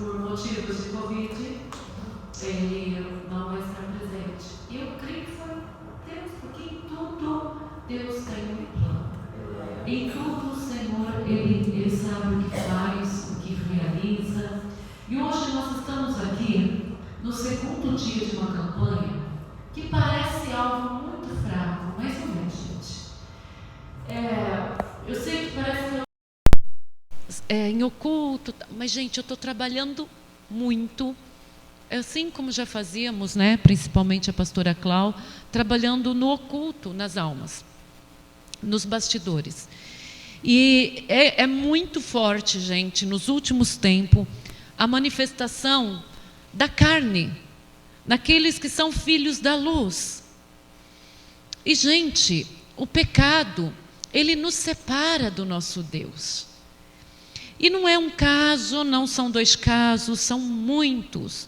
por motivos de Covid, ele não vai estar presente. Eu creio que foi Deus, porque em tudo Deus tem um plano. Em tudo o Senhor, Ele sabe o que faz, o que realiza. E hoje nós estamos aqui no segundo dia de uma campanha que parece algo muito fraco, mas não é, gente. Eu sei que parece que em oculto, mas gente, eu estou trabalhando muito, assim como já fazíamos, né? Principalmente a pastora Clau, trabalhando no oculto, nas almas, nos bastidores. E é muito forte, gente, nos últimos tempos, a manifestação da carne, naqueles que são filhos da luz. E, gente, o pecado, ele nos separa do nosso Deus. E não é um caso, não são dois casos, são muitos.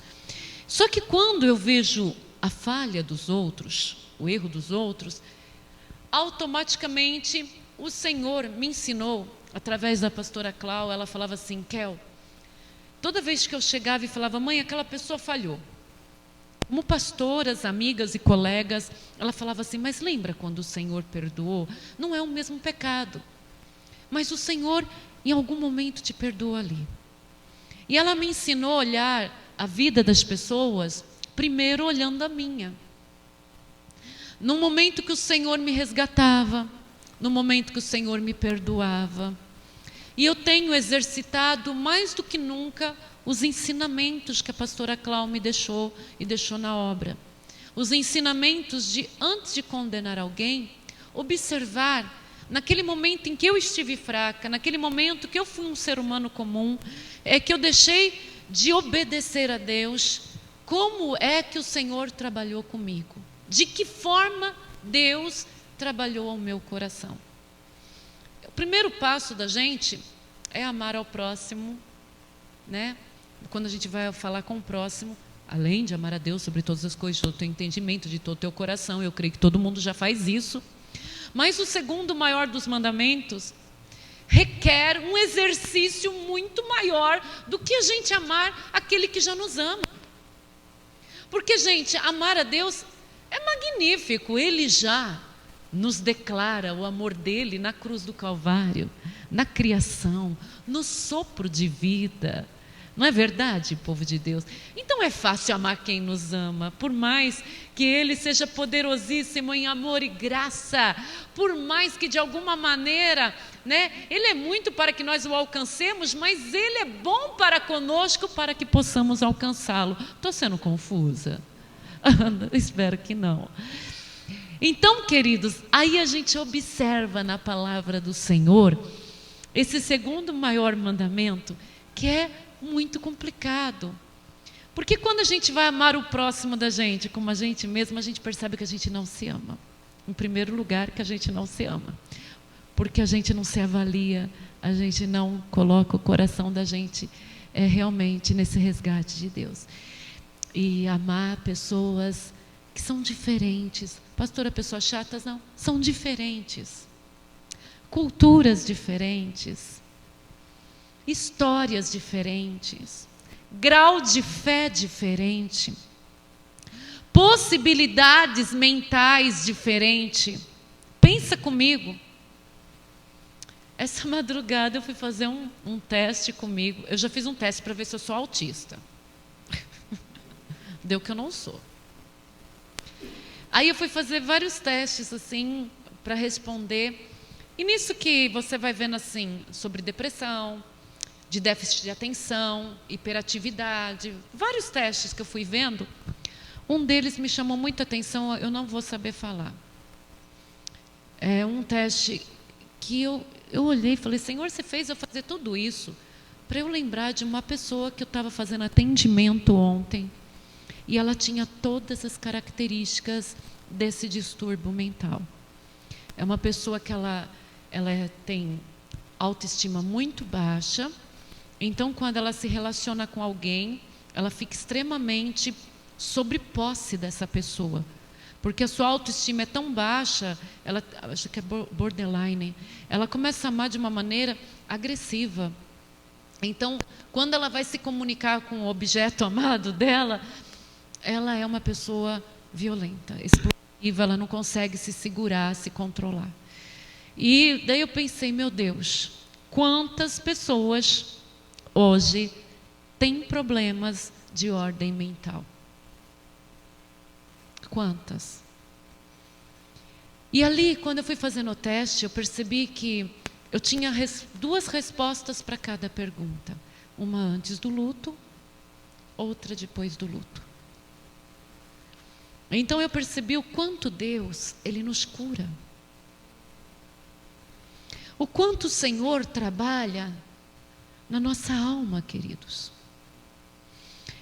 Só que quando eu vejo a falha dos outros, o erro dos outros, automaticamente o Senhor me ensinou, através da pastora Clau, ela falava assim, Kel, toda vez que eu chegava e falava, mãe, aquela pessoa falhou. Como pastoras, amigas e colegas, ela falava assim, mas lembra quando o Senhor perdoou? Não é o mesmo pecado. Mas o Senhor, em algum momento, te perdoa ali. E ela me ensinou a olhar a vida das pessoas, primeiro olhando a minha. No momento que o Senhor me resgatava, no momento que o Senhor me perdoava. E eu tenho exercitado mais do que nunca os ensinamentos que a pastora Clau me deixou e deixou na obra. Os ensinamentos de, antes de condenar alguém, observar, naquele momento em que eu estive fraca, naquele momento que eu fui um ser humano comum, é que eu deixei de obedecer a Deus, como é que o Senhor trabalhou comigo? De que forma Deus trabalhou ao meu coração? O primeiro passo da gente é amar ao próximo, né? Quando a gente vai falar com o próximo, além de amar a Deus sobre todas as coisas, de todo o teu entendimento, de todo o teu coração, eu creio que todo mundo já faz isso. Mas o segundo maior dos mandamentos requer um exercício muito maior do que a gente amar aquele que já nos ama. Porque, gente, amar a Deus é magnífico, Ele já nos declara o amor dele na cruz do Calvário, na criação, no sopro de vida. Não é verdade, povo de Deus? Então é fácil amar quem nos ama, por mais que Ele seja poderosíssimo em amor e graça, por mais que de alguma maneira, né, Ele é muito para que nós o alcancemos, mas Ele é bom para conosco para que possamos alcançá-lo. Estou sendo confusa? Espero que não. Então, queridos, aí a gente observa na palavra do Senhor esse segundo maior mandamento, que é muito complicado. Porque quando a gente vai amar o próximo da gente, como a gente mesmo, a gente percebe que a gente não se ama. Em primeiro lugar, que a gente não se ama. Porque a gente não se avalia, a gente não coloca o coração da gente realmente nesse resgate de Deus. E amar pessoas que são diferentes. Pastora, pessoas chatas? Não, são diferentes. Culturas diferentes. Histórias diferentes. Grau de fé diferente. Possibilidades mentais diferentes. Pensa comigo. Essa madrugada eu fui fazer um teste comigo. Eu já fiz um teste para ver se eu sou autista. Deu que eu não sou. Aí eu fui fazer vários testes assim para responder. E nisso que você vai vendo assim sobre depressão, de déficit de atenção, hiperatividade, vários testes que eu fui vendo, um deles me chamou muita atenção, eu não vou saber falar. É um teste que eu olhei e falei, Senhor, você fez eu fazer tudo isso para eu lembrar de uma pessoa que eu estava fazendo atendimento ontem, e ela tinha todas as características desse distúrbio mental. É uma pessoa que ela tem autoestima muito baixa, então quando ela se relaciona com alguém, ela fica extremamente sob posse dessa pessoa, porque a sua autoestima é tão baixa, ela acho que é borderline, ela começa a amar de uma maneira agressiva. Então, Quando ela vai se comunicar com o objeto amado dela, ela é uma pessoa violenta, explosiva, ela não consegue se segurar, se controlar. E daí eu pensei, meu Deus, quantas pessoas hoje têm problemas de ordem mental? Quantas? E ali, quando eu fui fazendo o teste, eu percebi que eu tinha duas respostas para cada pergunta. Uma antes do luto, outra depois do luto. Então eu percebi o quanto Deus, Ele nos cura. O quanto o Senhor trabalha na nossa alma, queridos.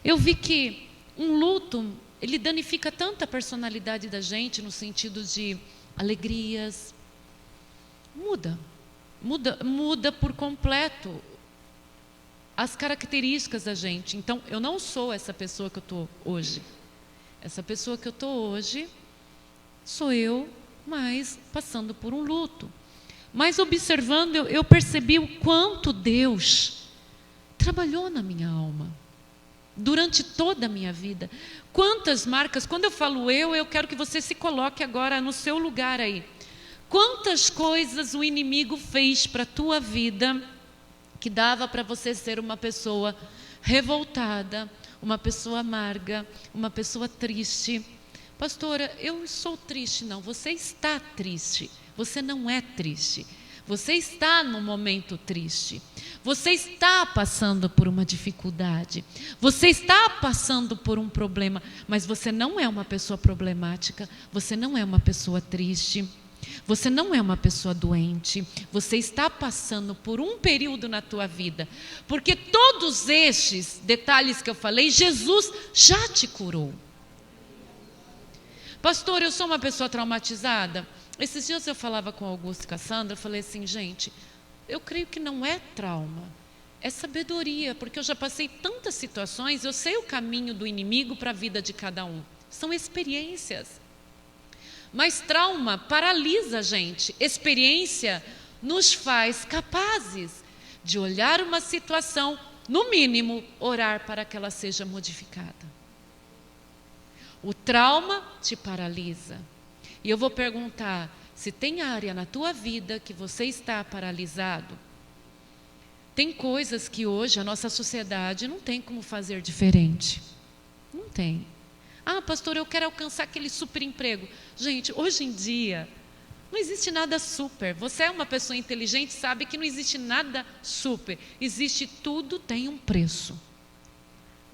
Eu vi que um luto, ele danifica tanto a personalidade da gente, no sentido de alegrias. Muda por completo as características da gente. Então, eu não sou essa pessoa que eu estou hoje. Essa pessoa que eu estou hoje sou eu, mas passando por um luto. Mas observando, eu percebi o quanto Deus trabalhou na minha alma durante toda a minha vida. Quantas marcas, quando eu falo eu quero que você se coloque agora no seu lugar aí. Quantas coisas o inimigo fez para a tua vida que dava para você ser uma pessoa revoltada, uma pessoa amarga, uma pessoa triste. Pastora, eu sou triste. Não, você está triste. Você não é triste. Você está num momento triste. Você está passando por uma dificuldade. Você está passando por um problema. Mas você não é uma pessoa problemática. Você não é uma pessoa triste. Você não é uma pessoa doente. Você está passando por um período na tua vida. Porque todos estes detalhes que eu falei, Jesus já te curou. Pastor, eu sou uma pessoa traumatizada. Esses dias eu falava com Augusto e Cassandra, eu falei assim, gente, eu creio que não é trauma, é sabedoria, porque eu já passei tantas situações, eu sei o caminho do inimigo para a vida de cada um. São experiências. Mas trauma paralisa a gente. Experiência nos faz capazes de olhar uma situação, no mínimo, orar para que ela seja modificada. O trauma te paralisa. E eu vou perguntar, se tem área na tua vida que você está paralisado, tem coisas que hoje a nossa sociedade não tem como fazer diferente. Não tem. Ah, pastor, eu quero alcançar aquele super emprego. Gente, hoje em dia, não existe nada super. Você é uma pessoa inteligente, sabe que não existe nada super. Existe tudo, tem um preço.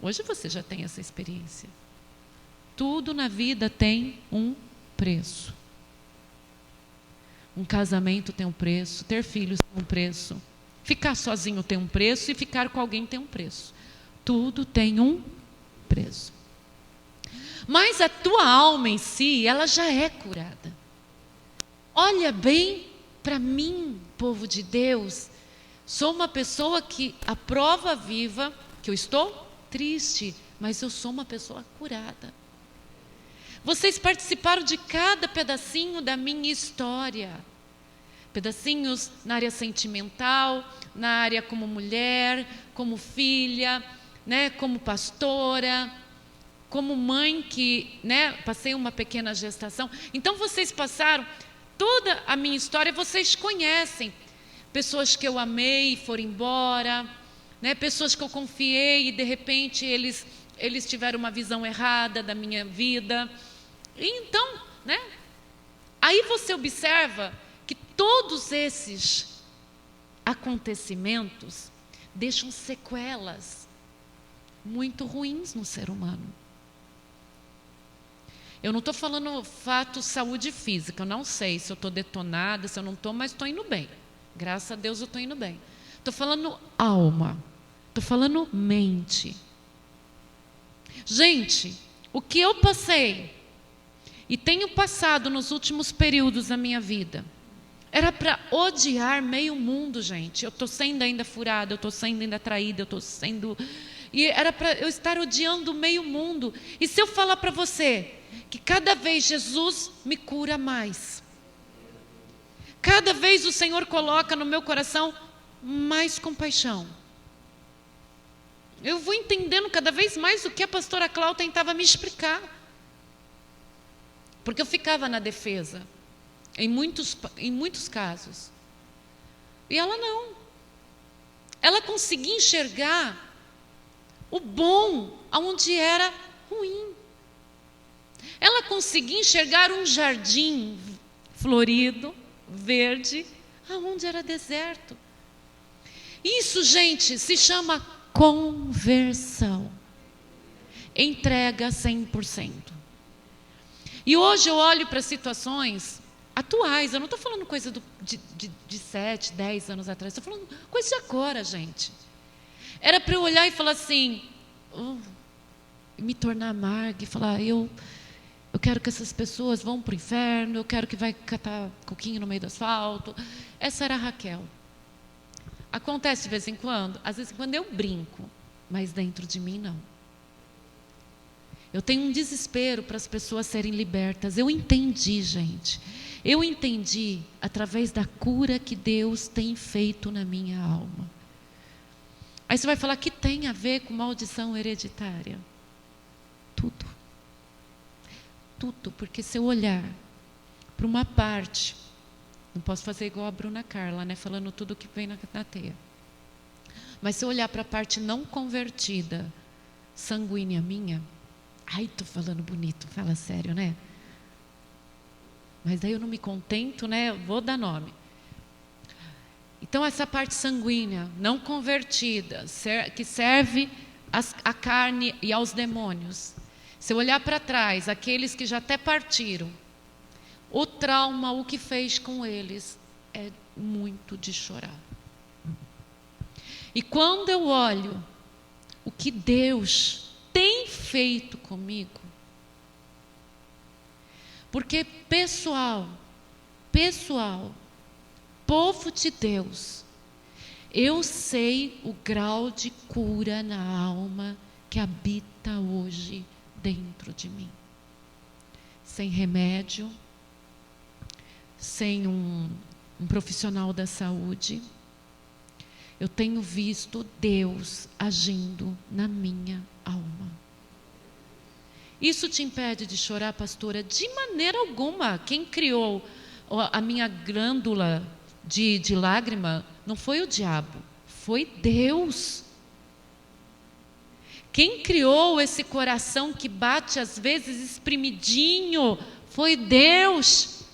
Hoje você já tem essa experiência. Tudo na vida tem um preço. Um casamento tem um preço, ter filhos tem um preço. Ficar sozinho tem um preço e ficar com alguém tem um preço. Tudo tem um preço. Mas a tua alma em si, ela já é curada. Olha bem para mim, povo de Deus. Sou uma pessoa que, a prova viva, que eu estou triste, mas eu sou uma pessoa curada. Vocês participaram de cada pedacinho da minha história. Pedacinhos na área sentimental, na área como mulher, como filha, né, como pastora, como mãe que, né, passei uma pequena gestação. Então vocês passaram toda a minha história, vocês conhecem. Pessoas que eu amei e foram embora, né, pessoas que eu confiei e de repente eles tiveram uma visão errada da minha vida. E então, né, aí você observa que todos esses acontecimentos deixam sequelas muito ruins no ser humano. Eu não estou falando fato saúde física, eu não sei se eu estou detonada, se eu não estou, mas estou indo bem. Graças a Deus eu estou indo bem. Estou falando alma, estou falando mente. Gente, o que eu passei e tenho passado nos últimos períodos da minha vida, era para odiar meio mundo, gente. Eu estou sendo ainda furada, eu estou sendo ainda traída, eu estou sendo... E era para eu estar odiando meio mundo. E se eu falar para você que cada vez Jesus me cura mais, cada vez o Senhor coloca no meu coração mais compaixão, eu vou entendendo cada vez mais o que a pastora Cláudia tentava me explicar. Porque eu ficava na defesa, em muitos casos. E ela não. Ela conseguia enxergar o bom onde era ruim. Ela conseguia enxergar um jardim florido, verde, aonde era deserto. Isso, gente, se chama conversão. Entrega 100%. E hoje eu olho para situações atuais, eu não estou falando coisa de 7, 10 anos atrás, estou falando coisa de agora, gente. Era para eu olhar e falar assim, me tornar amarga e falar, eu quero que essas pessoas vão para o inferno, eu quero que vai catar coquinho no meio do asfalto. Essa era a Raquel. Acontece de vez em quando, às vezes quando eu brinco, mas dentro de mim não. Eu tenho um desespero para as pessoas serem libertas. Eu entendi, gente. Eu entendi através da cura que Deus tem feito na minha alma. Aí você vai falar que tem a ver com maldição hereditária. Tudo. Tudo, porque se eu olhar para uma parte, não posso fazer igual a Bruna Carla, né, falando tudo que vem na teia. Mas se eu olhar para a parte não convertida, sanguínea minha, ai, estou falando bonito, fala sério, né? Mas daí eu não me contento, né? Eu vou dar nome. Então essa parte sanguínea, não convertida, que serve à carne e aos demônios. Se eu olhar para trás, aqueles que já até partiram, o trauma, o que fez com eles, é muito de chorar. E quando eu olho o que Deus tem feito comigo, porque pessoal, povo de Deus, eu sei o grau de cura na alma que habita hoje dentro de mim. Sem remédio, sem um profissional da saúde, eu tenho visto Deus agindo na minha alma. Isso te impede de chorar, pastora? De maneira alguma. Quem criou a minha glândula de lágrima não foi o diabo, foi Deus. Quem criou esse coração que bate às vezes espremidinho foi Deus.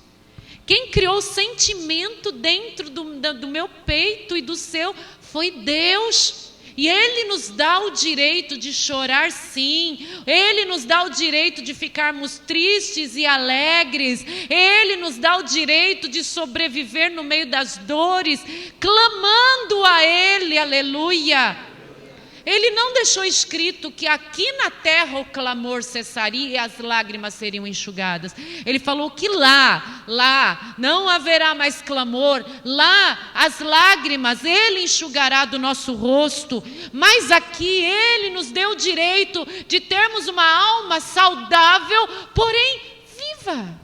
Quem criou o sentimento dentro do meu peito e do seu foi Deus. E Ele nos dá o direito de chorar, sim. Ele nos dá o direito de ficarmos tristes e alegres. Ele nos dá o direito de sobreviver no meio das dores, clamando a Ele, aleluia. Ele não deixou escrito que aqui na terra o clamor cessaria e as lágrimas seriam enxugadas. Ele falou que lá não haverá mais clamor, lá as lágrimas Ele enxugará do nosso rosto. Mas aqui Ele nos deu o direito de termos uma alma saudável, porém viva.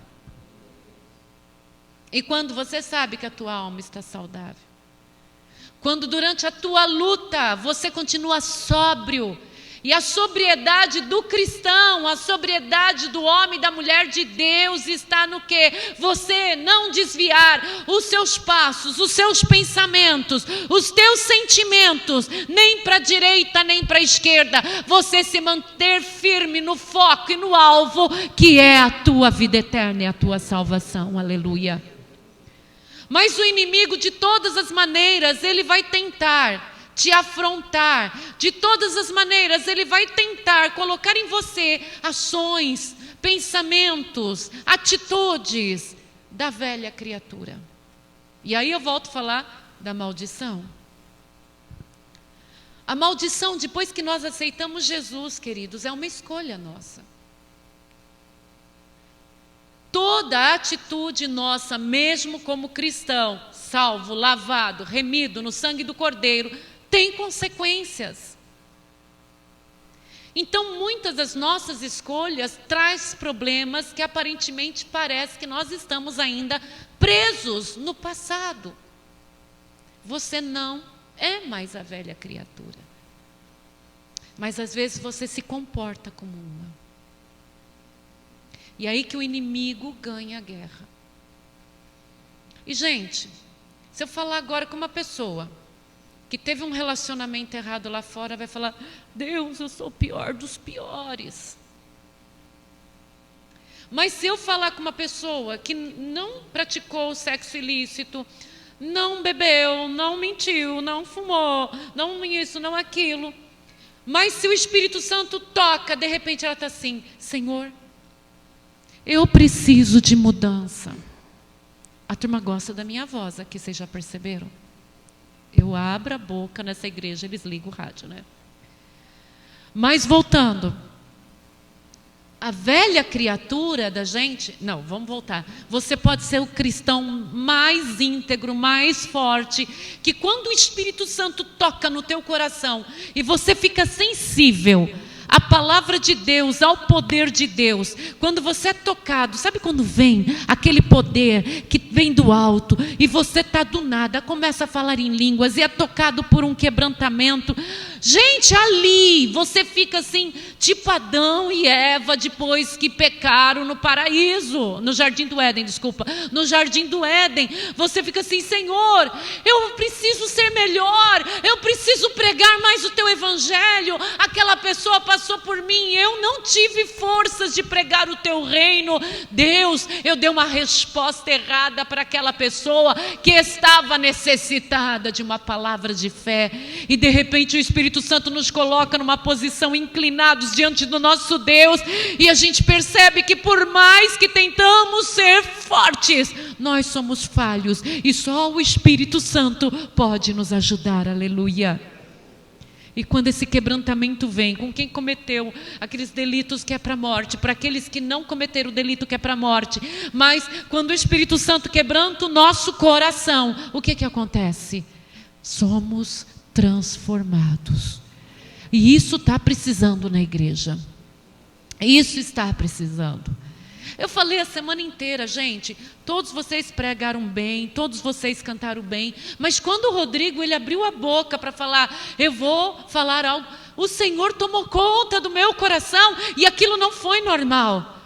E quando você sabe que a tua alma está saudável, quando durante a tua luta você continua sóbrio, e a sobriedade do cristão, a sobriedade do homem e da mulher de Deus está no quê? Você não desviar os seus passos, os seus pensamentos, os teus sentimentos, nem para a direita, nem para a esquerda. Você se manter firme no foco e no alvo, que é a tua vida eterna e a tua salvação. Aleluia. Mas o inimigo, de todas as maneiras, ele vai tentar te afrontar. De todas as maneiras, ele vai tentar colocar em você ações, pensamentos, atitudes da velha criatura. E aí eu volto a falar da maldição. A maldição, depois que nós aceitamos Jesus, queridos, é uma escolha nossa. Toda atitude nossa, mesmo como cristão, salvo, lavado, remido no sangue do Cordeiro, tem consequências. Então, muitas das nossas escolhas traz problemas que aparentemente parece que nós estamos ainda presos no passado. Você não é mais a velha criatura. mas às vezes você se comporta como uma. E aí que o inimigo ganha a guerra. E gente, se eu falar agora com uma pessoa que teve um relacionamento errado lá fora, vai falar: Deus, eu sou o pior dos piores. Mas se eu falar com uma pessoa que não praticou sexo ilícito, não bebeu, não mentiu, não fumou, não isso, não aquilo, mas se o Espírito Santo toca, de repente ela está assim: Senhor, eu preciso de mudança. A turma gosta da minha voz aqui, vocês já perceberam? Eu abro a boca nessa igreja, eles ligam o rádio, né? Mas voltando, a velha criatura da gente, não, vamos voltar. Você pode ser o cristão mais íntegro, mais forte, que quando o Espírito Santo toca no teu coração e você fica sensível à palavra de Deus, ao poder de Deus, quando você é tocado, sabe quando vem aquele poder que vem do alto e você está do nada, começa a falar em línguas e é tocado por um quebrantamento, gente, ali você fica assim, tipo Adão e Eva depois que pecaram no paraíso, no Jardim do Éden, desculpa, no Jardim do Éden, você fica assim: Senhor, eu preciso ser melhor, eu preciso pregar mais o teu evangelho, aquela pessoa passou por mim, eu não tive forças de pregar o teu reino, Deus, eu dei uma resposta errada para aquela pessoa que estava necessitada de uma palavra de fé, e de repente o Espírito Santo nos coloca numa posição inclinados diante do nosso Deus, e a gente percebe que por mais que tentamos ser fortes, nós somos falhos, e só o Espírito Santo pode nos ajudar, aleluia. E quando esse quebrantamento vem, com quem cometeu aqueles delitos que é para a morte, para aqueles que não cometeram o delito que é para a morte, mas quando o Espírito Santo quebranta o nosso coração, o que acontece? Somos transformados. E isso está precisando na igreja. Isso está precisando. Eu falei a semana inteira, gente, todos vocês pregaram bem, todos vocês cantaram bem, mas quando o Rodrigo, ele abriu a boca para falar: eu vou falar algo, o Senhor tomou conta do meu coração, e aquilo não foi normal.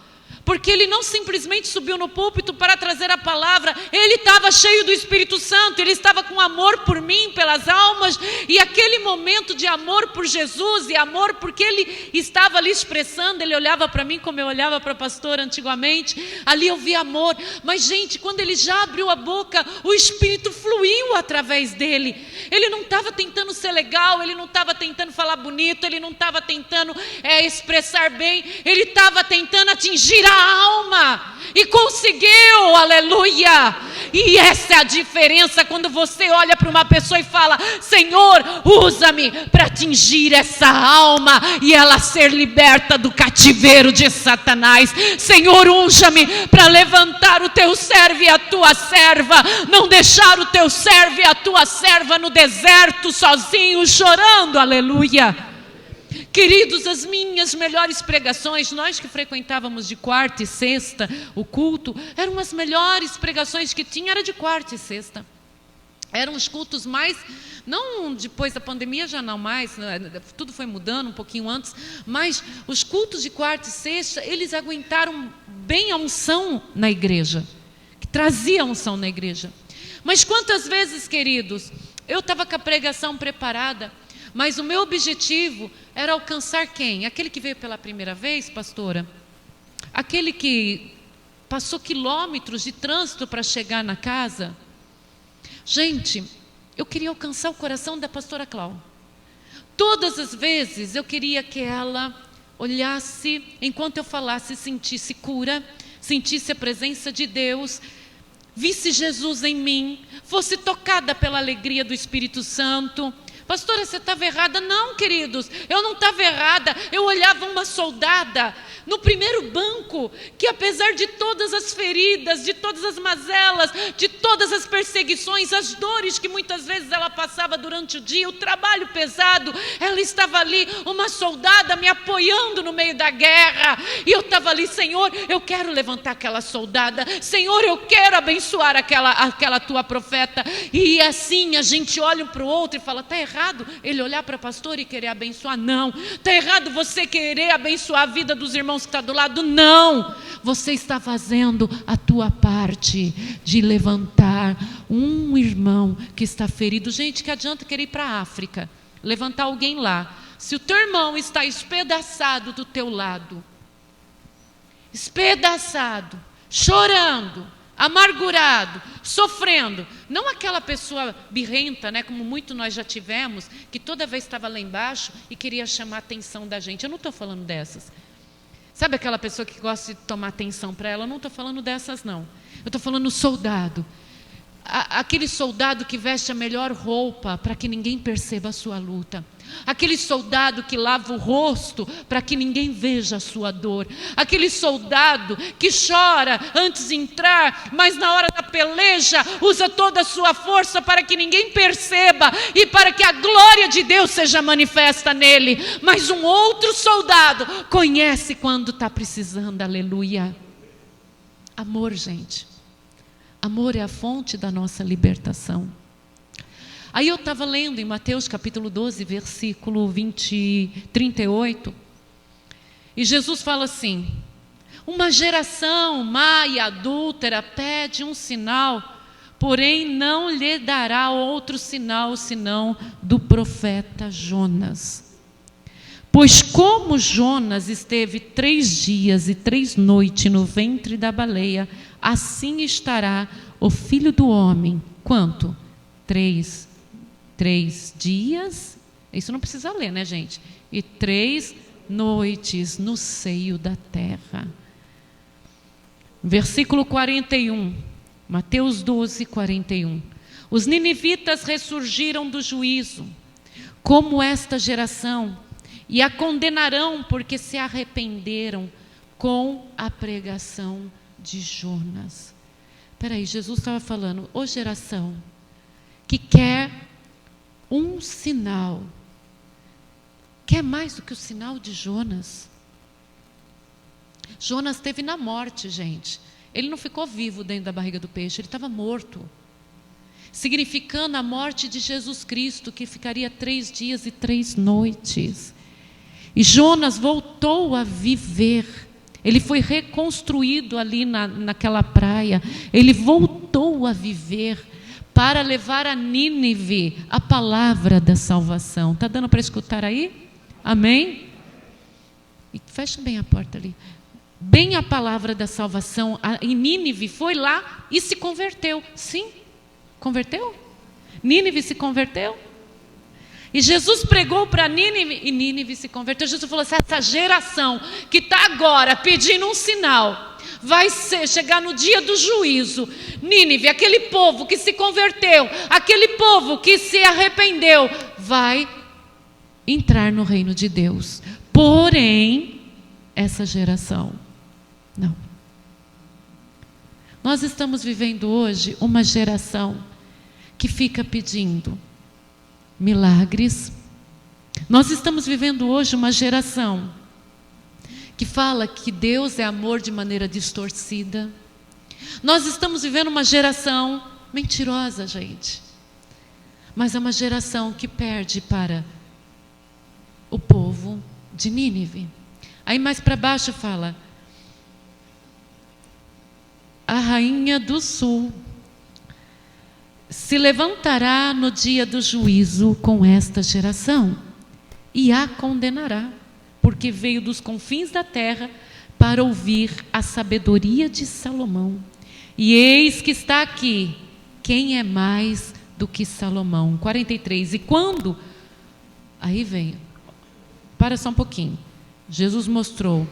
Porque ele não simplesmente subiu no púlpito para trazer a palavra, ele estava cheio do Espírito Santo, ele estava com amor por mim, pelas almas, e aquele momento de amor por Jesus, e amor porque ele estava ali expressando, ele olhava para mim como eu olhava para a pastora antigamente, ali eu vi amor, mas gente, quando ele já abriu a boca, o Espírito fluiu através dele, ele não estava tentando ser legal, ele não estava tentando falar bonito, ele não estava tentando expressar bem, ele estava tentando atingir a alma, e conseguiu, aleluia. E essa é a diferença quando você olha para uma pessoa e fala: Senhor, usa-me para atingir essa alma e ela ser liberta do cativeiro de Satanás. Senhor, unja-me para levantar o teu servo e a tua serva, não deixar o teu servo e a tua serva no deserto sozinho chorando, aleluia. Queridos, as minhas melhores pregações, nós que frequentávamos de quarta e sexta o culto, eram as melhores pregações que tinha, era de quarta e sexta. Eram os cultos mais, não depois da pandemia já não mais, tudo foi mudando um pouquinho antes, mas os cultos de quarta e sexta, eles aguentaram bem a unção na igreja, que trazia a unção na igreja. Mas quantas vezes, queridos, eu estava com a pregação preparada, mas o meu objetivo era alcançar quem? Aquele que veio pela primeira vez, pastora? Aquele que passou quilômetros de trânsito para chegar na casa? Gente, eu queria alcançar o coração da pastora Clau. Todas as vezes eu queria que ela olhasse, enquanto eu falasse, sentisse cura, sentisse a presença de Deus, visse Jesus em mim, fosse tocada pela alegria do Espírito Santo. Pastora, você estava errada. Não, queridos, eu não estava errada. Eu olhava uma soldada no primeiro banco, que apesar de todas as feridas, de todas as mazelas, de todas as perseguições, as dores que muitas vezes ela passava durante o dia, o trabalho pesado, ela estava ali, uma soldada me apoiando no meio da guerra, e eu estava ali: Senhor, eu quero levantar aquela soldada, Senhor, eu quero abençoar aquela tua profeta. E assim a gente olha um para o outro e fala: está errado, errado ele olhar para a pastora e querer abençoar? Não. Está errado você querer abençoar a vida dos irmãos que está do lado? Não. Você está fazendo a tua parte de levantar um irmão que está ferido. Gente, que adianta querer ir para a África, levantar alguém lá, se o teu irmão está espedaçado do teu lado, espedaçado, chorando, amargurado, sofrendo, não aquela pessoa birrenta, né, como muito nós já tivemos, que toda vez estava lá embaixo e queria chamar a atenção da gente. Eu não estou falando dessas. Sabe aquela pessoa que gosta de tomar atenção para ela? Eu não estou falando dessas, não. Eu estou falando soldado. Aquele soldado que veste a melhor roupa para que ninguém perceba a sua luta. Aquele soldado que lava o rosto para que ninguém veja a sua dor. Aquele soldado que chora antes de entrar, mas na hora da peleja usa toda a sua força para que ninguém perceba e para que a glória de Deus seja manifesta nele. Mas um outro soldado conhece quando está precisando, aleluia. Amor, gente. Amor é a fonte da nossa libertação. Aí eu estava lendo em Mateus capítulo 12, versículo 38, e Jesus fala assim: uma geração má e adúltera pede um sinal, porém não lhe dará outro sinal senão do profeta Jonas. Pois como Jonas esteve 3 dias e 3 noites no ventre da baleia, assim estará o Filho do Homem. Quanto? 3 dias, isso não precisa ler, né, gente? E 3 noites no seio da terra. Versículo 41, Mateus 12, 41. Os ninivitas ressurgiram do juízo, como esta geração, e a condenarão, porque se arrependeram com a pregação de Jonas. Espera aí, Jesus estava falando, ô geração que quer um sinal, quer mais do que o sinal de Jonas. Jonas esteve na morte, gente. Ele não ficou vivo dentro da barriga do peixe, ele estava morto, significando a morte de Jesus Cristo, que ficaria 3 dias e 3 noites. E Jonas voltou a viver. Ele foi reconstruído ali naquela praia. Ele voltou a viver para levar a Nínive a palavra da salvação. Está dando para escutar aí? Amém? E fecha bem a porta ali. Bem a palavra da salvação. E Nínive foi lá e se converteu. Sim, converteu? Nínive se converteu? E Jesus pregou para Nínive e Nínive se converteu. Jesus falou assim: essa geração que está agora pedindo um sinal, vai chegar no dia do juízo. Nínive, aquele povo que se converteu, aquele povo que se arrependeu, vai entrar no reino de Deus. Porém, essa geração, não. Nós estamos vivendo hoje uma geração que fica pedindo milagres. Nós estamos vivendo hoje uma geração que fala que Deus é amor de maneira distorcida. Nós estamos vivendo uma geração mentirosa, gente. Mas é uma geração que perde para o povo de Nínive. Aí mais para baixo fala: a rainha do sul se levantará no dia do juízo com esta geração e a condenará, porque veio dos confins da terra para ouvir a sabedoria de Salomão. E eis que está aqui, quem é mais do que Salomão? 43. E quando? Aí vem, para só um pouquinho. Jesus mostrou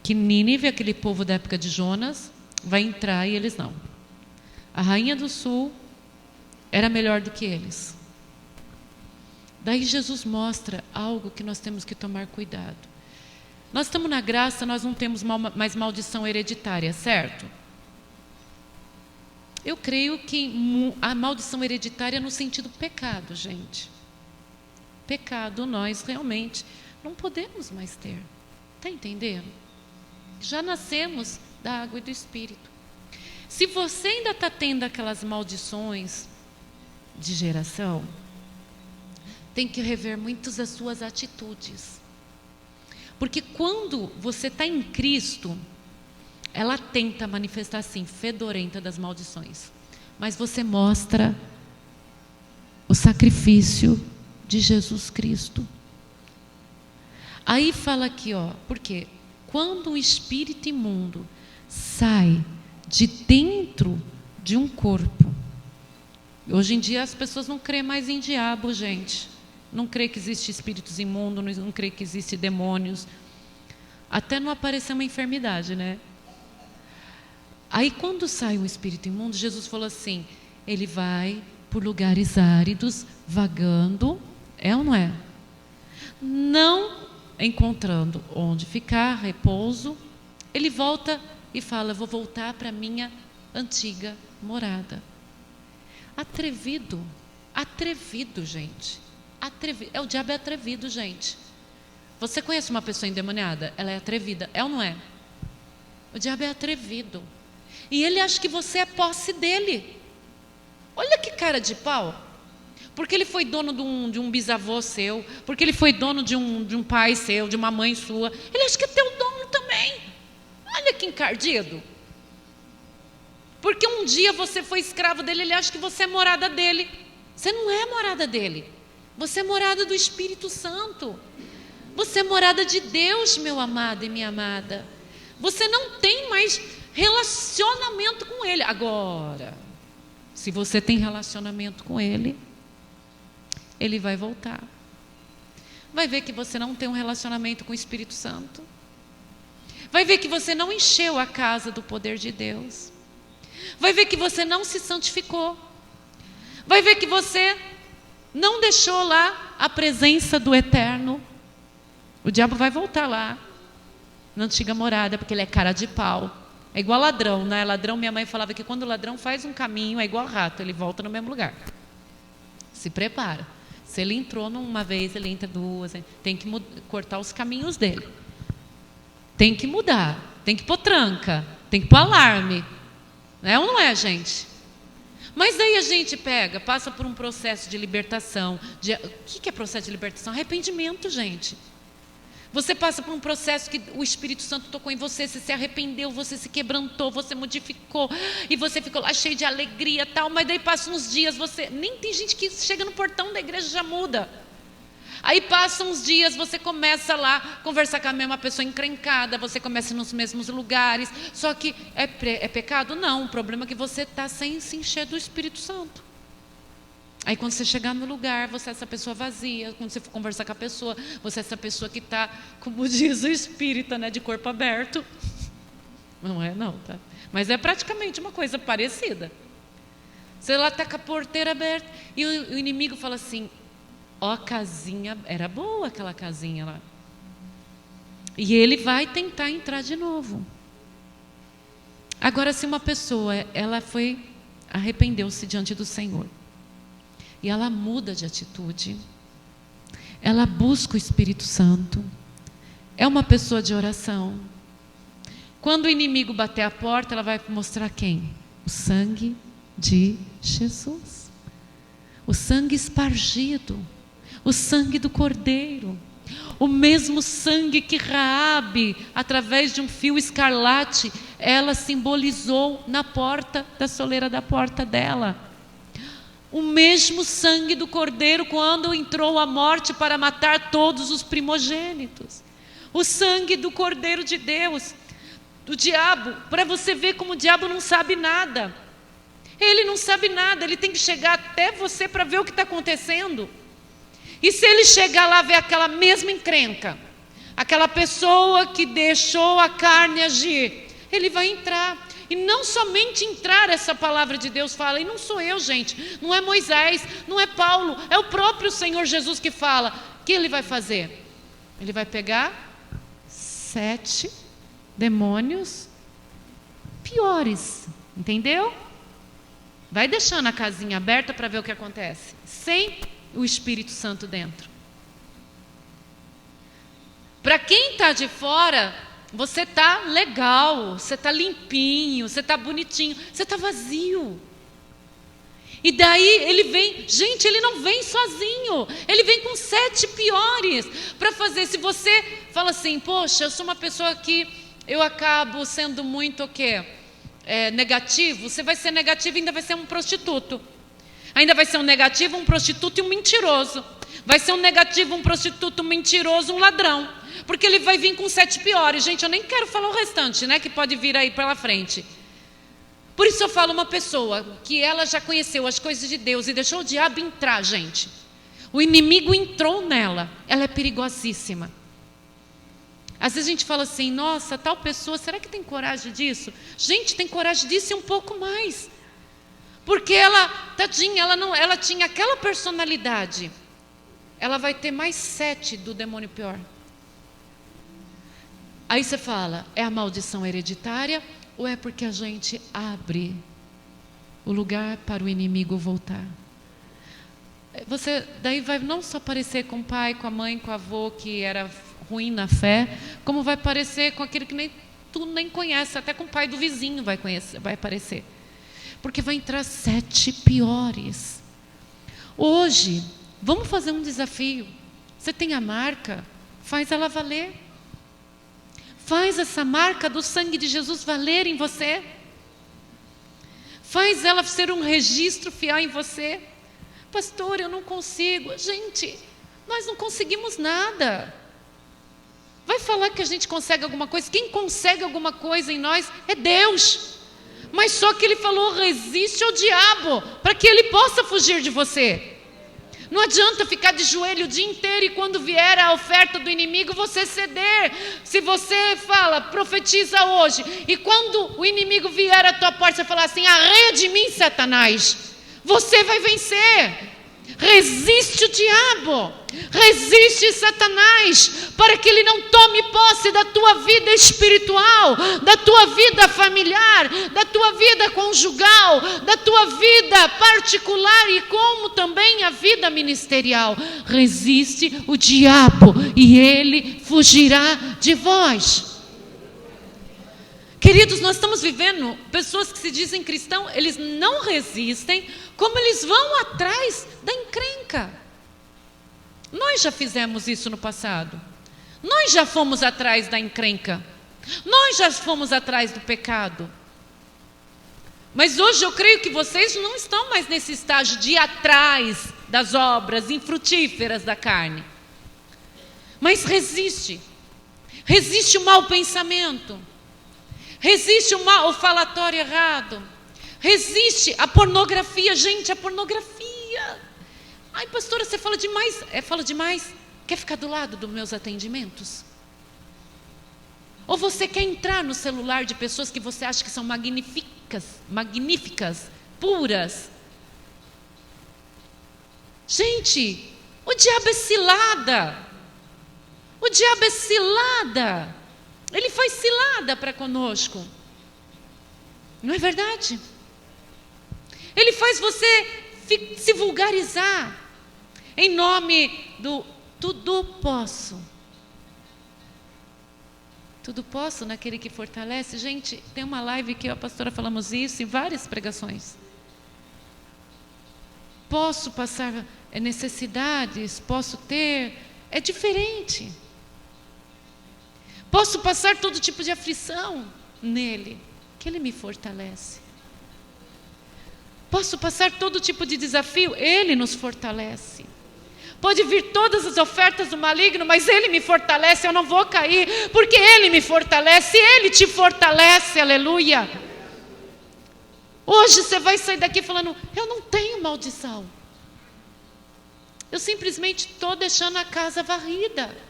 que Nínive, aquele povo da época de Jonas, vai entrar e eles não. A rainha do sul era melhor do que eles. Daí Jesus mostra algo que nós temos que tomar cuidado. Nós estamos na graça, nós não temos mais maldição hereditária, certo? Eu creio que a maldição hereditária é no sentido pecado, gente. Pecado nós realmente não podemos mais ter. Está entendendo? Já nascemos da água e do Espírito. Se você ainda está tendo aquelas maldições de geração, tem que rever muitas das suas atitudes. Porque quando você está em Cristo, ela tenta manifestar assim, fedorenta das maldições. Mas você mostra o sacrifício de Jesus Cristo. Aí fala aqui, ó, porque quando o espírito imundo sai de dentro de um corpo, hoje em dia as pessoas não creem mais em diabo, gente. Não crê que existe espíritos imundos, não crê que existe demônios. Até não aparecer uma enfermidade, né? Aí quando sai um espírito imundo, Jesus falou assim, ele vai por lugares áridos, vagando, é ou não é? Não encontrando onde ficar, repouso, ele volta e fala, vou voltar para a minha antiga morada. Atrevido, gente. Atrevido. O diabo é atrevido, gente. Você conhece uma pessoa endemoniada? Ela é atrevida, é ou não é? O diabo é atrevido. E ele acha que você é posse dele. Olha que cara de pau. Porque ele foi dono de um bisavô seu, porque ele foi dono de um pai seu, de uma mãe sua. Ele acha que é teu dono também. Olha que encardido. Porque um dia você foi escravo dele, ele acha que você é morada dele. Você não é morada dele. Você é morada do Espírito Santo. Você é morada de Deus, meu amado e minha amada. Você não tem mais relacionamento com ele. Agora, se você tem relacionamento com ele, ele vai voltar. Vai ver que você não tem um relacionamento com o Espírito Santo. Vai ver que você não encheu a casa do poder de Deus. Vai ver que você não se santificou. Vai ver que você não deixou lá a presença do Eterno. O diabo vai voltar lá, na antiga morada, porque ele é cara de pau. É igual ladrão, né? Ladrão, minha mãe falava que quando o ladrão faz um caminho, é igual rato, ele volta no mesmo lugar. Se prepara. Se ele entrou uma vez, ele entra duas. Tem que cortar os caminhos dele. Tem que mudar. Tem que pôr tranca. Tem que pôr alarme. É ou não é, gente? Mas daí a gente passa por um processo de libertação. O que é processo de libertação? Arrependimento, gente. Você passa por um processo que o Espírito Santo tocou em você, você se arrependeu, você se quebrantou, você modificou, e você ficou lá cheio de alegria e tal, mas daí passam uns dias, nem tem gente que chega no portão da igreja e já muda. Aí passam uns dias, você começa lá a conversar com a mesma pessoa encrencada, você começa nos mesmos lugares, só que é pecado? Não, o problema é que você está sem se encher do Espírito Santo. Aí quando você chegar no lugar, você é essa pessoa vazia. Quando você for conversar com a pessoa, você é essa pessoa que está, como diz o espírita, né, de corpo aberto. Não é não, tá? Mas é praticamente uma coisa parecida. Você lá está com a porteira aberta e o inimigo fala assim, ó, a casinha, era boa aquela casinha lá. E ele vai tentar entrar de novo. Agora, se uma pessoa, ela arrependeu-se diante do Senhor, e ela muda de atitude, ela busca o Espírito Santo, é uma pessoa de oração. Quando o inimigo bater a porta, ela vai mostrar quem? O sangue de Jesus, o sangue espargido, o sangue do Cordeiro, o mesmo sangue que Raabe, através de um fio escarlate, ela simbolizou na porta, da soleira da porta dela. O mesmo sangue do Cordeiro quando entrou a morte para matar todos os primogênitos. O sangue do Cordeiro de Deus. Do diabo, para você ver como o diabo não sabe nada. Ele não sabe nada, ele tem que chegar até você para ver o que está acontecendo. E se ele chegar lá ver aquela mesma encrenca, aquela pessoa que deixou a carne agir, ele vai entrar. E não somente entrar, essa palavra de Deus fala, e não sou eu, gente, não é Moisés, não é Paulo, é o próprio Senhor Jesus que fala. O que ele vai fazer? Ele vai pegar 7 demônios piores, entendeu? Vai deixando a casinha aberta para ver o que acontece, sem o Espírito Santo dentro. Para quem está de fora, você está legal, você está limpinho, você está bonitinho, você está vazio. E daí ele vem, gente, ele não vem sozinho, ele vem com 7 piores para fazer. Se você fala assim, poxa, eu sou uma pessoa que eu acabo sendo muito o quê? Negativo, você vai ser negativo e ainda vai ser um prostituto. Ainda vai ser um negativo, um prostituto e um mentiroso. Vai ser um negativo, um prostituto, um mentiroso, um ladrão. Porque ele vai vir com 7 piores. Gente, eu nem quero falar o restante, né? Que pode vir aí pela frente. Por isso eu falo uma pessoa que ela já conheceu as coisas de Deus e deixou o diabo entrar, gente. O inimigo entrou nela. Ela é perigosíssima. Às vezes a gente fala assim, nossa, tal pessoa, será que tem coragem disso? Gente, tem coragem disso e um pouco mais. Porque ela, tadinha, ela tinha aquela personalidade. Ela vai ter mais 7 do demônio pior. Aí você fala, é a maldição hereditária ou é porque a gente abre o lugar para o inimigo voltar? Você daí vai não só parecer com o pai, com a mãe, com o avô que era ruim na fé, como vai parecer com aquele que tu nem conhece, até com o pai do vizinho vai parecer. Porque vai entrar 7 piores. Hoje, vamos fazer um desafio. Você tem a marca, faz ela valer. Faz essa marca do sangue de Jesus valer em você. Faz ela ser um registro fiel em você. Pastor, eu não consigo. Gente, nós não conseguimos nada. Vai falar que a gente consegue alguma coisa? Quem consegue alguma coisa em nós é Deus. Mas só que Ele falou, resiste ao diabo, para que ele possa fugir de você. Não adianta ficar de joelho o dia inteiro e quando vier a oferta do inimigo você ceder. Se você fala, profetiza hoje, e quando o inimigo vier à tua porta, você falar assim, arreia de mim, Satanás, você vai vencer. Resiste o diabo, resiste Satanás, para que ele não tome posse da tua vida espiritual, da tua vida familiar, da tua vida conjugal, da tua vida particular e como também a vida ministerial. Resiste o diabo e ele fugirá de vós. Queridos, nós estamos vivendo pessoas que se dizem cristãos, eles não resistem, como eles vão atrás da encrenca. Nós já fizemos isso no passado. Nós já fomos atrás da encrenca. Nós já fomos atrás do pecado. Mas hoje eu creio que vocês não estão mais nesse estágio de ir atrás das obras infrutíferas da carne. Mas resiste. Resiste o mau pensamento. Resiste o falatório errado. Resiste a pornografia. Gente, a pornografia. Ai, pastora, você fala demais. Fala demais? Quer ficar do lado dos meus atendimentos? Ou você quer entrar no celular de pessoas que você acha que são magníficas, puras? Gente, o diabo é cilada. O diabo é cilada. Ele faz cilada para conosco. Não é verdade? Ele faz você se vulgarizar em nome do tudo posso. Tudo posso naquele que fortalece. Gente, tem uma live que eu e a pastora falamos isso em várias pregações. Posso passar necessidades, posso ter, é diferente. Posso passar todo tipo de aflição nele, que ele me fortalece. Posso passar todo tipo de desafio, ele nos fortalece. Pode vir todas as ofertas do maligno, mas ele me fortalece, eu não vou cair, porque ele me fortalece, ele te fortalece, aleluia. Hoje você vai sair daqui falando, eu não tenho maldição. Eu simplesmente estou deixando a casa varrida.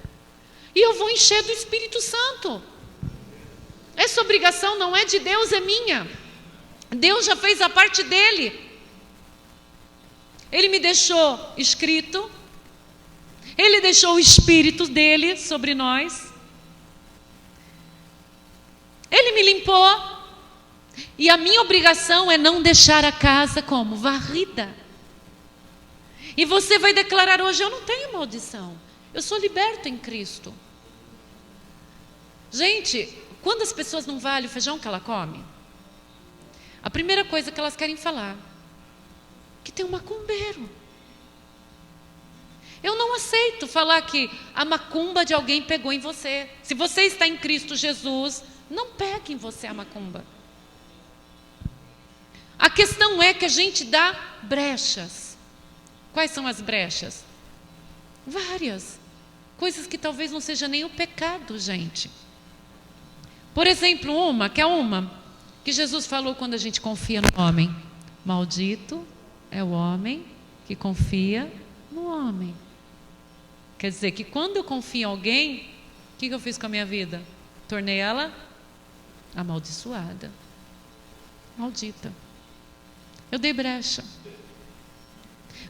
E eu vou encher do Espírito Santo. Essa obrigação não é de Deus, é minha. Deus já fez a parte dele. Ele me deixou escrito. Ele deixou o Espírito dele sobre nós. Ele me limpou. E a minha obrigação é não deixar a casa como? Varrida. E você vai declarar hoje, eu não tenho maldição. Eu sou liberto em Cristo. Gente, quando as pessoas não valem o feijão que ela come, a primeira coisa que elas querem falar, que tem um macumbeiro. Eu não aceito falar que a macumba de alguém pegou em você. Se você está em Cristo Jesus, não pegue em você a macumba. A questão é que a gente dá brechas. Quais são as brechas? Várias. Coisas que talvez não seja nem o pecado, gente. Por exemplo, que Jesus falou quando a gente confia no homem. Maldito é o homem que confia no homem. Quer dizer que quando eu confio em alguém, o que eu fiz com a minha vida? Tornei ela amaldiçoada. Maldita. Eu dei brecha.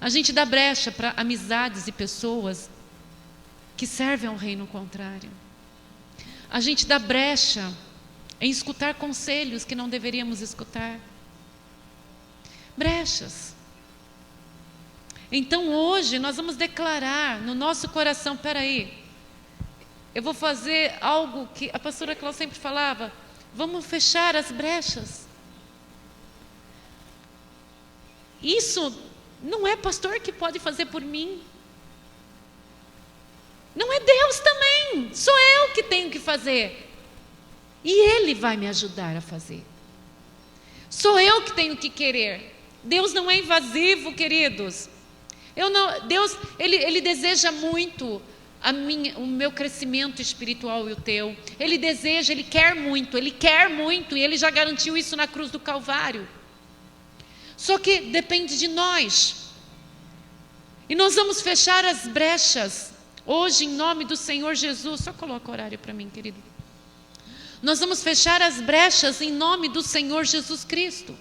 A gente dá brecha para amizades e pessoas que servem ao reino contrário. A gente dá brecha em escutar conselhos que não deveríamos escutar. Brechas. Então hoje nós vamos declarar no nosso coração, espera aí, eu vou fazer algo que a pastora Cláudia sempre falava, vamos fechar as brechas. Isso não é pastor que pode fazer por mim. Não é Deus também, sou eu que tenho que fazer. E Ele vai me ajudar a fazer. Sou eu que tenho que querer. Deus não é invasivo, queridos. Deus, Ele deseja muito o meu crescimento espiritual e o teu. Ele deseja, Ele quer muito, e Ele já garantiu isso na cruz do Calvário. Só que depende de nós. E nós vamos fechar as brechas hoje em nome do Senhor Jesus. Só coloca o horário para mim, querido. Nós vamos fechar as brechas em nome do Senhor Jesus Cristo.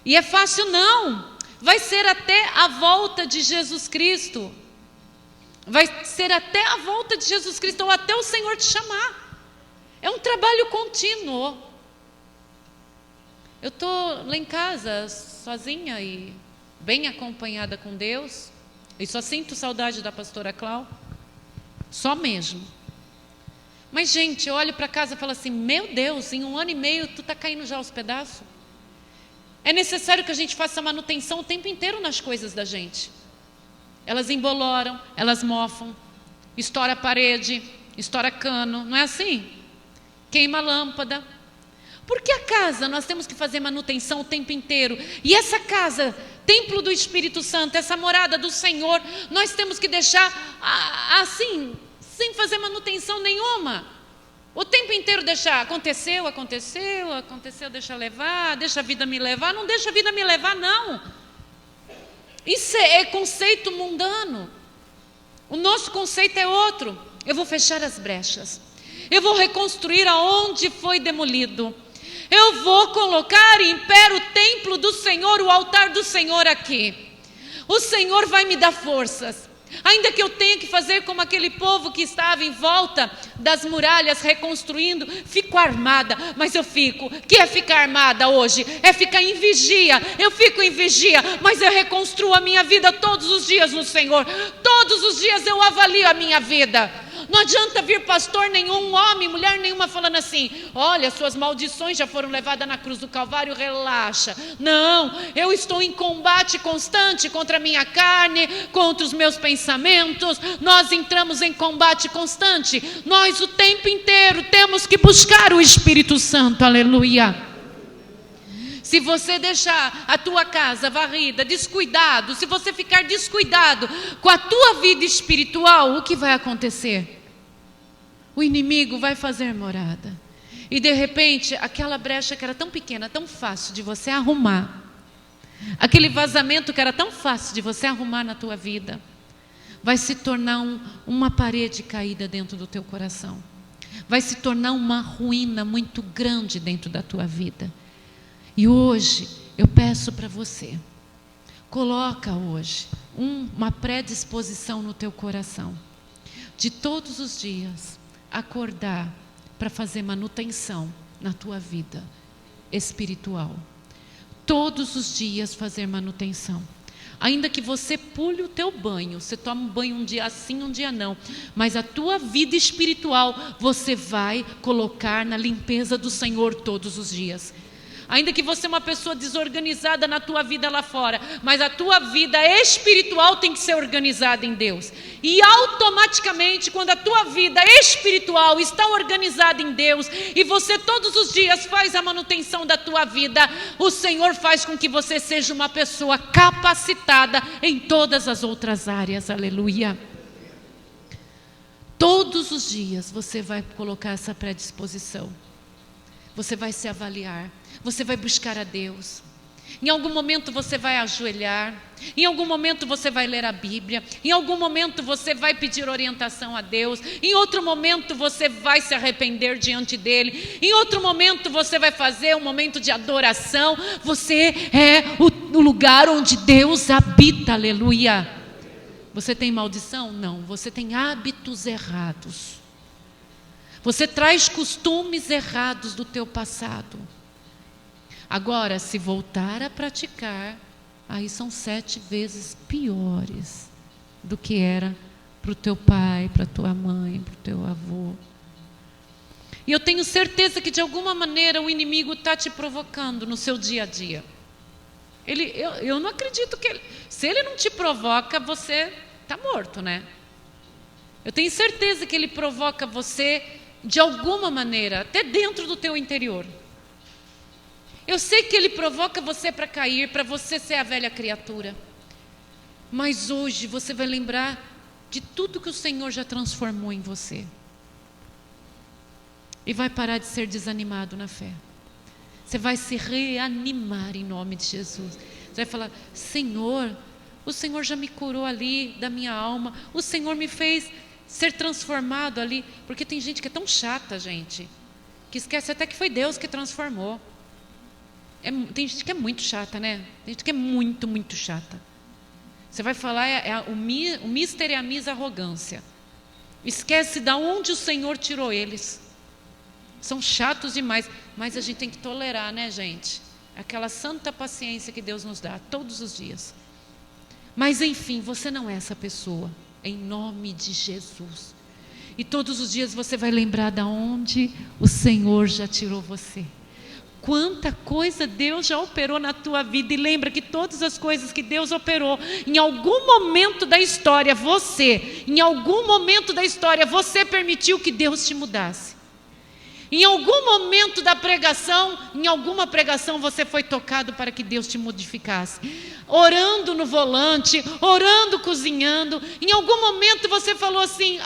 E é fácil não. Vai ser até a volta de Jesus Cristo. Vai ser até a volta de Jesus Cristo, ou até o Senhor te chamar. É um trabalho contínuo. Eu estou lá em casa, sozinha e bem acompanhada com Deus. E só sinto saudade da pastora Cláudia. Só mesmo. Mas, gente, eu olho para casa e falo assim, meu Deus, em 1 ano e meio tu está caindo já aos pedaços. É necessário que a gente faça manutenção o tempo inteiro nas coisas da gente. Elas emboloram, elas mofam, estoura a parede, estoura cano, não é assim? Queima a lâmpada. Porque a casa nós temos que fazer manutenção o tempo inteiro. E essa casa, templo do Espírito Santo, essa morada do Senhor, nós temos que deixar assim, sem fazer manutenção nenhuma. O tempo inteiro deixar, aconteceu, deixa levar, deixa a vida me levar. Não deixa a vida me levar, não. Isso é conceito mundano. O nosso conceito é outro. Eu vou fechar as brechas. Eu vou reconstruir aonde foi demolido. Eu vou colocar em pé o templo do Senhor, o altar do Senhor aqui. O Senhor vai me dar forças. Ainda que eu tenha que fazer como aquele povo que estava em volta das muralhas reconstruindo, fico armada, mas eu fico. O que é ficar armada hoje? É ficar em vigia. Eu fico em vigia, mas eu reconstruo a minha vida todos os dias no Senhor. Todos os dias eu avalio a minha vida. Não adianta vir pastor nenhum, homem, mulher nenhuma falando assim, olha, suas maldições já foram levadas na cruz do Calvário, relaxa. Não, eu estou em combate constante contra a minha carne, contra os meus pensamentos. Nós entramos em combate constante. Nós o tempo inteiro temos que buscar o Espírito Santo, aleluia. Se você deixar a tua casa varrida, descuidado, se você ficar descuidado com a tua vida espiritual, o que vai acontecer? O inimigo vai fazer morada. E de repente, aquela brecha que era tão pequena, tão fácil de você arrumar, aquele vazamento que era tão fácil de você arrumar na tua vida, vai se tornar uma parede caída dentro do teu coração. Vai se tornar uma ruína muito grande dentro da tua vida. E hoje eu peço para você, coloca hoje uma predisposição no teu coração, de todos os dias acordar para fazer manutenção na tua vida espiritual. Todos os dias fazer manutenção. Ainda que você pule o teu banho, você toma um banho um dia sim, um dia não, mas a tua vida espiritual você vai colocar na limpeza do Senhor todos os dias. Ainda que você é uma pessoa desorganizada na tua vida lá fora, mas a tua vida espiritual tem que ser organizada em Deus. E automaticamente, quando a tua vida espiritual está organizada em Deus, e você todos os dias faz a manutenção da tua vida, o Senhor faz com que você seja uma pessoa capacitada em todas as outras áreas. Aleluia. Todos os dias você vai colocar essa predisposição. Você vai se avaliar. Você vai buscar a Deus. Em algum momento você vai ajoelhar. Em algum momento você vai ler a Bíblia. Em algum momento você vai pedir orientação a Deus. Em outro momento você vai se arrepender diante dEle. Em outro momento você vai fazer um momento de adoração. Você é o lugar onde Deus habita. Aleluia. Você tem maldição? Não. Você tem hábitos errados. Você traz costumes errados do teu passado. Agora, se voltar a praticar, aí são 7 vezes piores do que era para o teu pai, para a tua mãe, para o teu avô. E eu tenho certeza que de alguma maneira o inimigo está te provocando no seu dia a dia. Eu não acredito que se ele não te provoca, você está morto, né? Eu tenho certeza que ele provoca você de alguma maneira, até dentro do teu interior. Eu sei que ele provoca você para cair, para você ser a velha criatura. Mas hoje você vai lembrar de tudo que o Senhor já transformou em você. E vai parar de ser desanimado na fé. Você vai se reanimar em nome de Jesus. Você vai falar: Senhor, o Senhor já me curou ali da minha alma. O Senhor me fez ser transformado ali. Porque tem gente que é tão chata, gente, que esquece até que foi Deus que transformou. Tem gente que é muito chata, né? Tem gente que é muito, muito chata. Você vai falar, o mister e a miss arrogância. Esquece de onde o Senhor tirou eles. São chatos demais, mas a gente tem que tolerar, né, gente? Aquela santa paciência que Deus nos dá todos os dias. Mas enfim, você não é essa pessoa, em nome de Jesus. E todos os dias você vai lembrar de onde o Senhor já tirou você. Quanta coisa Deus já operou na tua vida. E lembra que todas as coisas que Deus operou, em algum momento da história, você permitiu que Deus te mudasse. Em algum momento da pregação, em alguma pregação você foi tocado para que Deus te modificasse. Orando no volante, orando, cozinhando. Em algum momento você falou assim,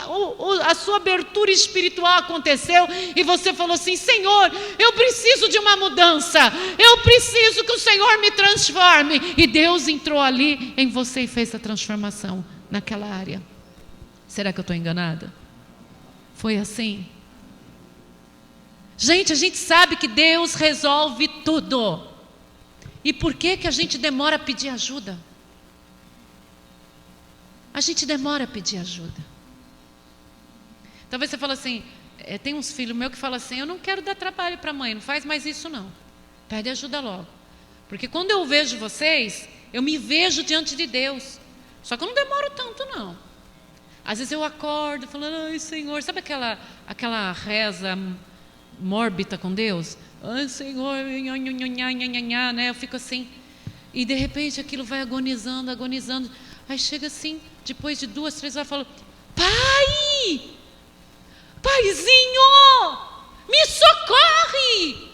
a sua abertura espiritual aconteceu e você falou assim: Senhor, eu preciso de uma mudança. Eu preciso que o Senhor me transforme. E Deus entrou ali em você e fez a transformação naquela área. Será que eu estou enganada? Foi assim? Gente, a gente sabe que Deus resolve tudo. E por que a gente demora a pedir ajuda? A gente demora a pedir ajuda. Talvez você fale assim, tem uns filhos meus que falam assim: eu não quero dar trabalho para a mãe, não faz mais isso não. Pede ajuda logo. Porque quando eu vejo vocês, eu me vejo diante de Deus. Só que eu não demoro tanto não. Às vezes eu acordo falando: ai Senhor, sabe aquela reza mórbida com Deus? Ai Senhor, né? Eu fico assim, e de repente aquilo vai agonizando, aí chega assim, depois de 2, 3 horas, eu falo: Paizinho, me socorre,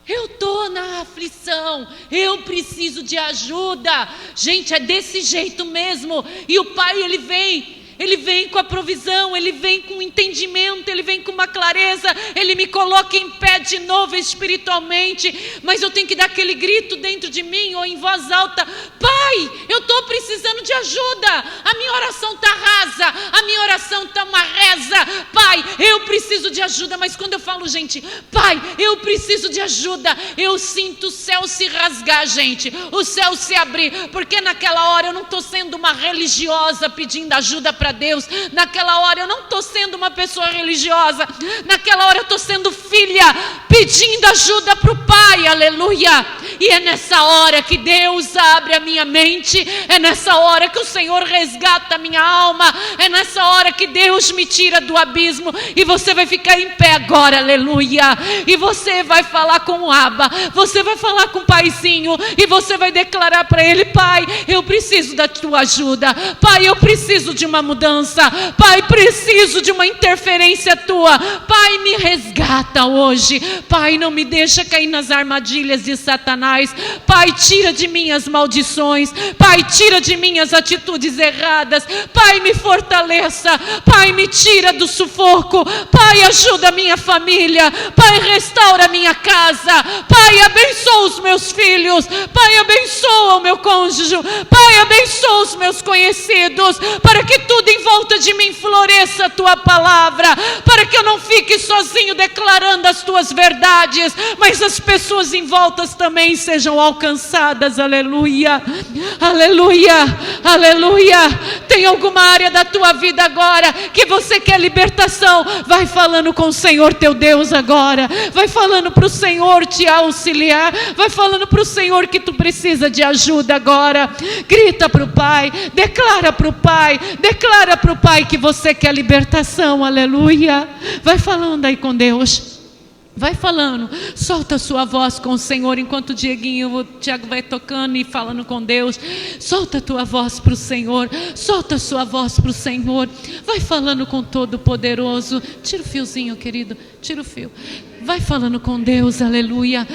eu estou na aflição, eu preciso de ajuda. Gente, é desse jeito mesmo. E o Pai, Ele vem com a provisão, Ele vem com entendimento, Ele vem com uma clareza, Ele me coloca em pé de novo espiritualmente, mas eu tenho que dar aquele grito dentro de mim, ou em voz alta: Pai, eu estou precisando de ajuda, a minha oração está rasa, a minha oração está uma reza. Pai, eu preciso de ajuda. Mas quando eu falo, gente, Pai, eu preciso de ajuda, eu sinto o céu se rasgar, gente, o céu se abrir, porque naquela hora eu não estou sendo uma religiosa pedindo ajuda para Deus. Naquela hora eu não estou sendo uma pessoa religiosa. Naquela hora eu estou sendo filha pedindo ajuda para o Pai. Aleluia. E é nessa hora que Deus abre a minha mente, é nessa hora que o Senhor resgata a minha alma, é nessa hora que Deus me tira do abismo. E você vai ficar em pé agora, aleluia. E você vai falar com o Abba, você vai falar com o Paizinho, e você vai declarar para Ele: Pai, eu preciso da tua ajuda. Pai, eu preciso de uma mudança. Pai, preciso de uma interferência tua. Pai, me resgata hoje. Pai, não me deixa cair nas armadilhas de Satanás. Pai, tira de mim as maldições. Pai, tira de mim as atitudes erradas. Pai, me fortaleça. Pai, me tira do sufoco. Pai, ajuda a minha família. Pai, restaura a minha casa. Pai, abençoa os meus filhos. Pai, abençoa o meu cônjuge. Pai, abençoa os meus conhecidos, para que tudo em volta de mim floresça a tua palavra, para que eu não fique sozinho declarando as tuas verdades, mas as pessoas em volta também sejam alcançadas. Aleluia, aleluia, aleluia. Tem alguma área da tua vida agora que você quer libertação? Vai falando com o Senhor teu Deus agora, vai falando para o Senhor te auxiliar, vai falando para o Senhor que tu precisa de ajuda agora. Grita para o Pai, declara para o Pai que você quer libertação. Aleluia. Vai falando aí com Deus, vai falando, solta a sua voz com o Senhor, enquanto o Tiago vai tocando e falando com Deus. Solta a tua voz para o Senhor, solta a sua voz para o Senhor, vai falando com Todo-Poderoso. Tira o fiozinho, querido, tira o fio, vai falando com Deus, aleluia.